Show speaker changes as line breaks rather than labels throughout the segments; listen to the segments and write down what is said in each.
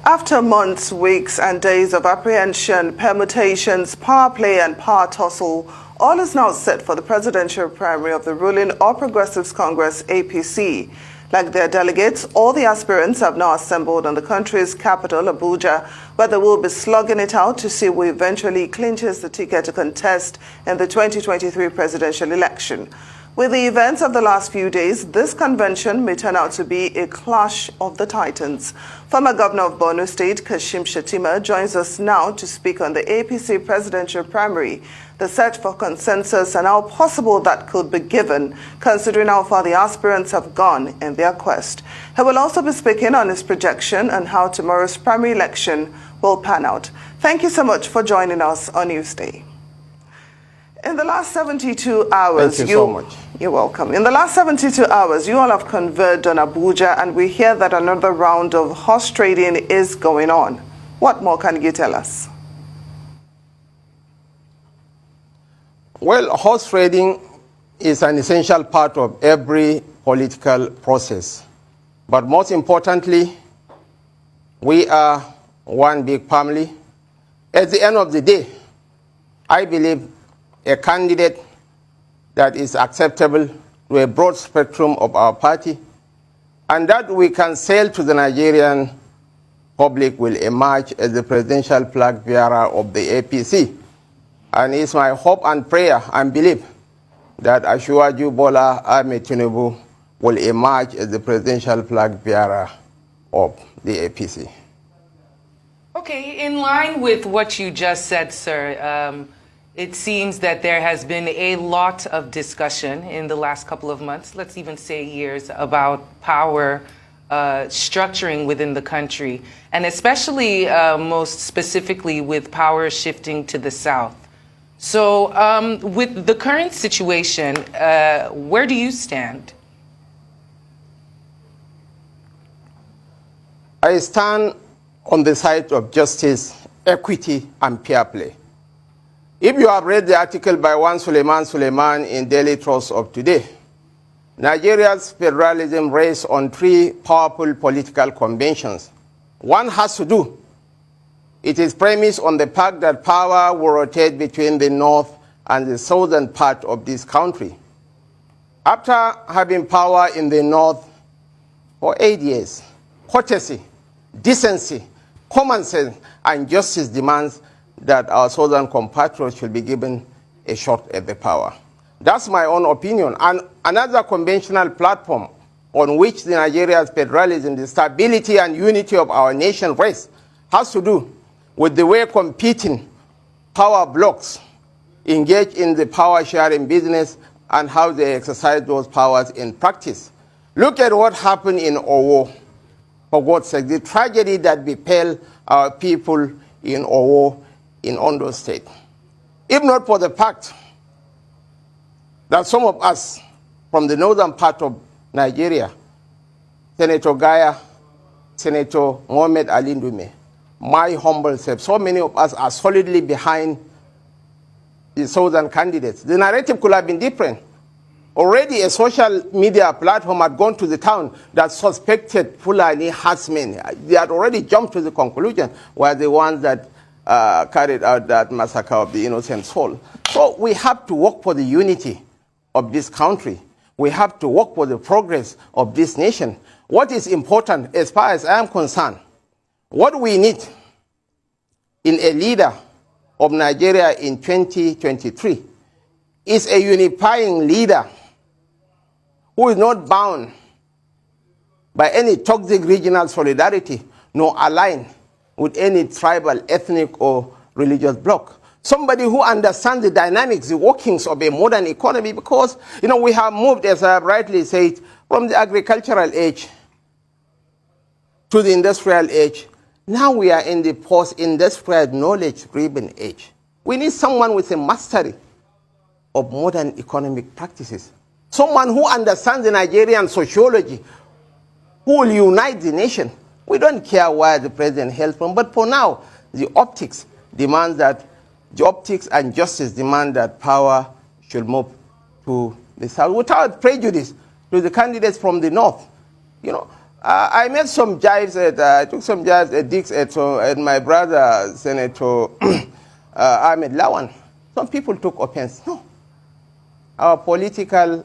After months, weeks and days of apprehension, permutations, power play and power tussle, all is now set for the presidential primary of the ruling All Progressives Congress APC. Like their delegates, all the aspirants have now assembled on the country's capital, Abuja, where they will be slugging it out to see who eventually clinches the ticket to contest in the 2023 presidential election. With the events of the last few days, this convention may turn out to be a clash of the titans. Former Governor of Borno State, Kashim Shatima, joins us now to speak on the APC presidential primary, the search for consensus and how possible that could be given, considering how far the aspirants have gone in their quest. He will also be speaking on his projection on how tomorrow's primary election will pan out. Thank you so much for joining us on Newsday. In the last 72 hours,
Thank you so much.
You're welcome. In the last 72 hours, you all have converged on Abuja, and we hear that another round of horse trading is going on. What more can you tell us?
Well, horse trading is an essential part of every political process. But most importantly, we are one big family. At the end of the day, I believe a candidate that is acceptable to a broad spectrum of our party, and that we can sell to the Nigerian public will emerge as the presidential flag bearer of the APC. And it's my hope and prayer and belief that Asiwaju Bola Ahmed Tinubu will emerge as the presidential flag bearer of the APC.
Okay, in line with what you just said, sir, it seems that there has been a lot of discussion in the last couple of months, let's even say years, about power structuring within the country, and especially most specifically with power shifting to the south. So with the current situation, where do you stand?
I stand on the side of justice, equity, and fair play. If you have read the article by one Suleiman in Daily Trust of today, Nigeria's federalism rests on three powerful political conventions. One has to do. It is premised on the fact that power will rotate between the north and the southern part of this country. After having power in the north for 8 years, courtesy, decency, common sense, and justice demands that our southern compatriots should be given a shot at the power. That's my own opinion. And another conventional platform on which the Nigeria's federalism, the stability and unity of our nation rests, has to do with the way competing power blocks engage in the power sharing business and how they exercise those powers in practice. Look at what happened in Owo, for God's sake, the tragedy that befell our people in Owo in Ondo State. If not for the fact that some of us from the northern part of Nigeria, Senator Gaya, Senator Mohamed Ali Ndume, my humble self, so many of us are solidly behind the southern candidates, the narrative could have been different. Already a social media platform had gone to the town that suspected Fulani herdsmen. They had already jumped to the conclusion were the ones that carried out that massacre of the innocent soul. So we have to work for the unity of this country. We have to work for the progress of this nation. What is important, as far as I am concerned, what we need in a leader of Nigeria in 2023 is a unifying leader who is not bound by any toxic regional solidarity, nor aligned with any tribal, ethnic, or religious bloc. Somebody who understands the dynamics, the workings of a modern economy, because, we have moved, as I have rightly said, from the agricultural age to the industrial age. Now we are in the post-industrial knowledge-driven age. We need someone with a mastery of modern economic practices. Someone who understands the Nigerian sociology, who will unite the nation. We don't care where the president hails from, but for now, the optics and justice demand that power should move to the south without prejudice to the candidates from the north. I made some jibes I took some jibes at digs at my brother, Senator Ahmed Lawan. Some people took offense. No. Our political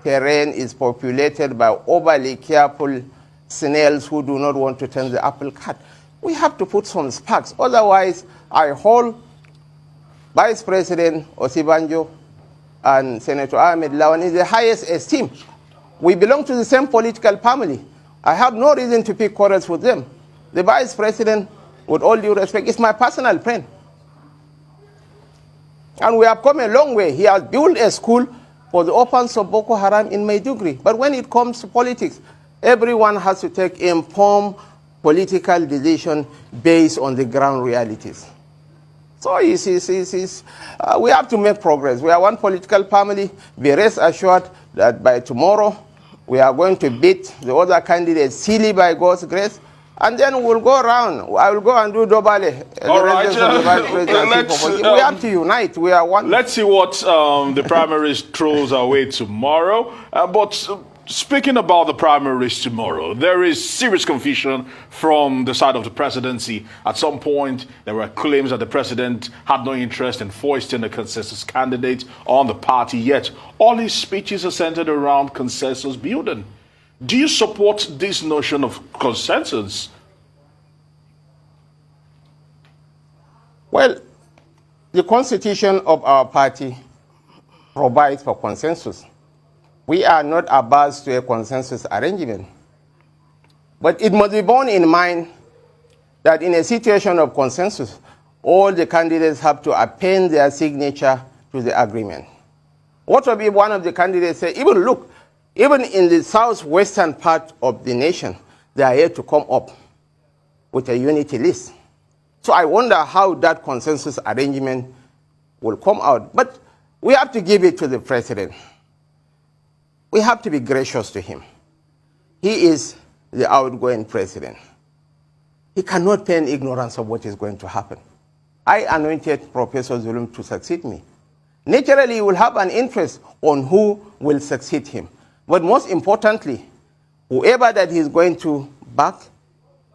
terrain is populated by overly careful snails who do not want to turn the apple cart. We have to put some sparks. Otherwise, I hold Vice President Osibanjo and Senator Ahmed Lawan in the highest esteem. We belong to the same political family. I have no reason to pick quarrels with them. The Vice President, with all due respect, is my personal friend. And we have come a long way. He has built a school for the orphans of Boko Haram in Maiduguri. But when it comes to politics, everyone has to take informed political decision based on the ground realities. So we have to make progress. We are one political family. Be rest assured that by tomorrow, we are going to beat the other candidates silly by God's grace. And then we'll go around. I will go and do Dobale.
All right.
We have to unite. We are one.
Let's see what the primaries throws our way tomorrow. But speaking about the primaries tomorrow, there is serious confusion from the side of the presidency. At some point, there were claims that the president had no interest in foisting a consensus candidate on the party, yet all his speeches are centered around consensus building. Do you support this notion of consensus?
Well, the constitution of our party provides for consensus. We are not averse to a consensus arrangement. But it must be borne in mind that in a situation of consensus, all the candidates have to append their signature to the agreement. What if one of the candidates say, even in the southwestern part of the nation, they are yet to come up with a unity list. So I wonder how that consensus arrangement will come out. But we have to give it to the president. We have to be gracious to him. He is the outgoing president. He cannot feign ignorance of what is going to happen. I anointed Professor Zulum to succeed me. Naturally, he will have an interest on who will succeed him. But most importantly, whoever that he is going to back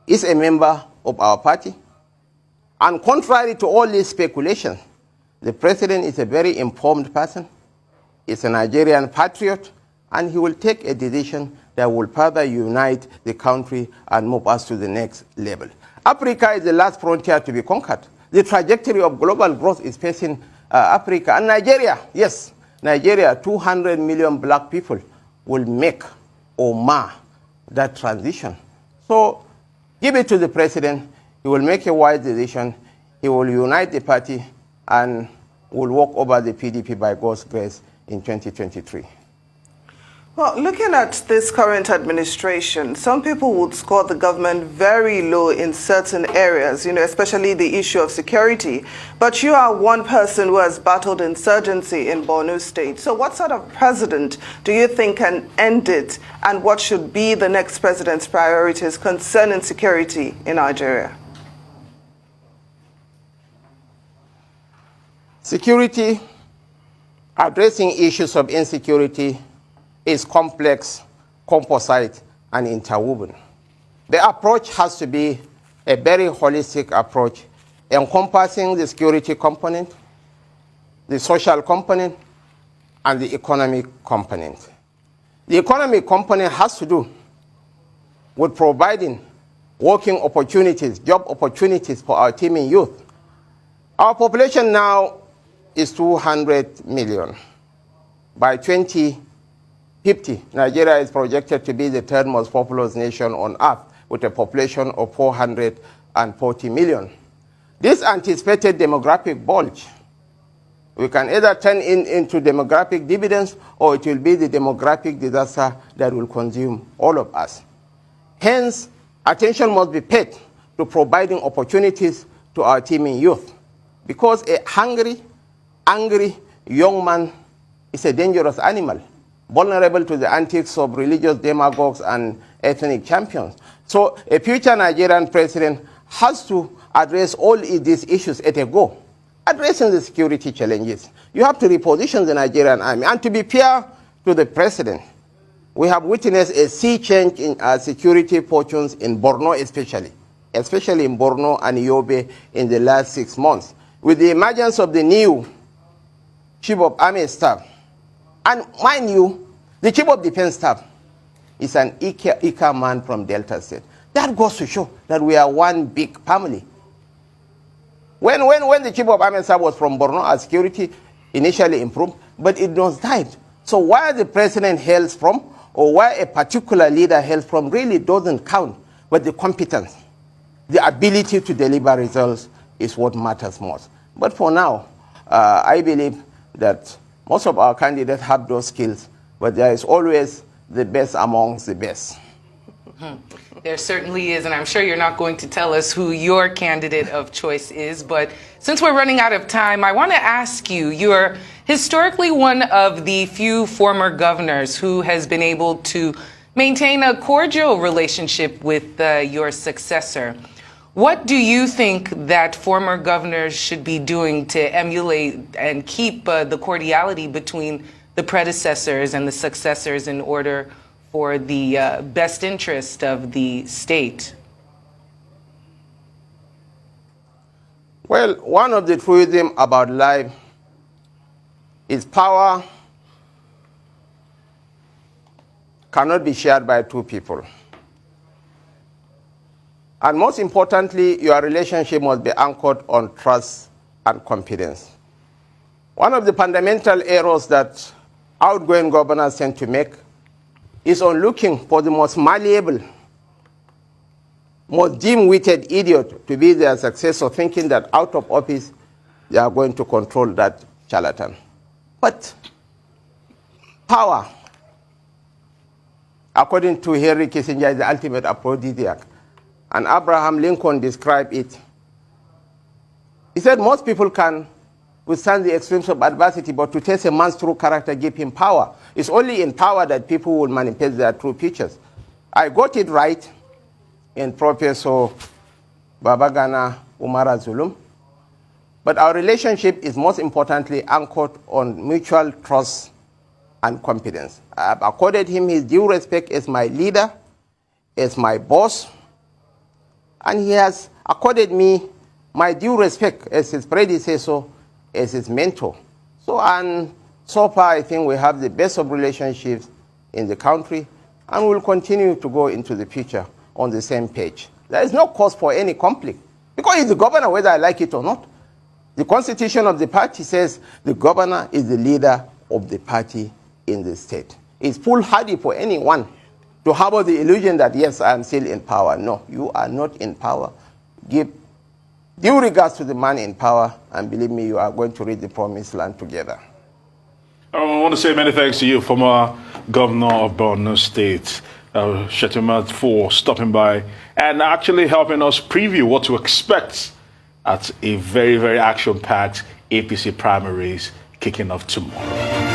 is a member of our party. And contrary to all these speculations, the president is a very informed person. He's a Nigerian patriot, and he will take a decision that will further unite the country and move us to the next level. Africa is the last frontier to be conquered. The trajectory of global growth is facing Africa. And Nigeria, yes, Nigeria, 200 million black people will make or mar that transition. So give it to the president. He will make a wise decision. He will unite the party and will walk over the PDP by God's grace in 2023.
Well, looking at this current administration, some people would score the government very low in certain areas, especially the issue of security. But you are one person who has battled insurgency in Borno State. So what sort of president do you think can end it? And what should be the next president's priorities concerning security in Nigeria?
Security, addressing issues of insecurity is complex, composite, and interwoven. The approach has to be a very holistic approach, encompassing the security component, the social component, and the economic component. The economic component has to do with providing working opportunities, job opportunities for our teeming youth. Our population now is 200 million. By 2050, Nigeria is projected to be the third most populous nation on earth with a population of 440 million. This anticipated demographic bulge, we can either turn into demographic dividends or it will be the demographic disaster that will consume all of us. Hence, attention must be paid to providing opportunities to our teeming youth, because a hungry, angry young man is a dangerous animal, vulnerable to the antics of religious demagogues and ethnic champions. So a future Nigerian president has to address all these issues at a go. Addressing the security challenges, you have to reposition the Nigerian army. And to be fair to the president, we have witnessed a sea change in our security fortunes in Borno especially in Borno and Yobe in the last 6 months. With the emergence of the new Chief of Army Staff, and mind you, the Chief of Defense Staff is an Ika man from Delta State. That goes to show that we are one big family. When the Chief of Army Staff was from Borno, our security initially improved, but it was died. So where the president hails from, or where a particular leader hails from, really doesn't count, but the competence, the ability to deliver results is what matters most. But for now, I believe that most of our candidates have those skills, but there is always the best amongst the best.
There certainly is, and I'm sure you're not going to tell us who your candidate of choice is, but since we're running out of time, I want to ask you, you're historically one of the few former governors who has been able to maintain a cordial relationship with your successor. What do you think that former governors should be doing to emulate and keep the cordiality between the predecessors and the successors in order for the best interest of the state?
Well, one of the truisms about life is power cannot be shared by two people. And most importantly, your relationship must be anchored on trust and confidence. One of the fundamental errors that outgoing governors tend to make is on looking for the most malleable, most dim-witted idiot to be their successor, thinking that out of office they are going to control that charlatan. But power, according to Henry Kissinger, is the ultimate aphrodisiac. And Abraham Lincoln described it. He said most people can withstand the extremes of adversity, but to test a man's true character, give him power. It's only in power that people will manifest their true features. I got it right in Professor Babagana Umara Zulum. But our relationship is most importantly anchored on mutual trust and confidence. I have accorded him his due respect as my leader, as my boss, and he has accorded me my due respect as his predecessor, as his mentor. So far, I think we have the best of relationships in the country, and we'll continue to go into the future on the same page. There is no cause for any conflict, because he's the governor whether I like it or not. The constitution of the party says the governor is the leader of the party in the state. It's foolhardy for anyone to harbor the illusion that, yes, I am still in power. No, you are not in power. Give due regards to the man in power, and believe me, you are going to reach the promised land together.
I want to say many thanks to you, former Governor of Borno State, Shatima, for stopping by and actually helping us preview what to expect at a very, very action-packed APC primaries kicking off tomorrow.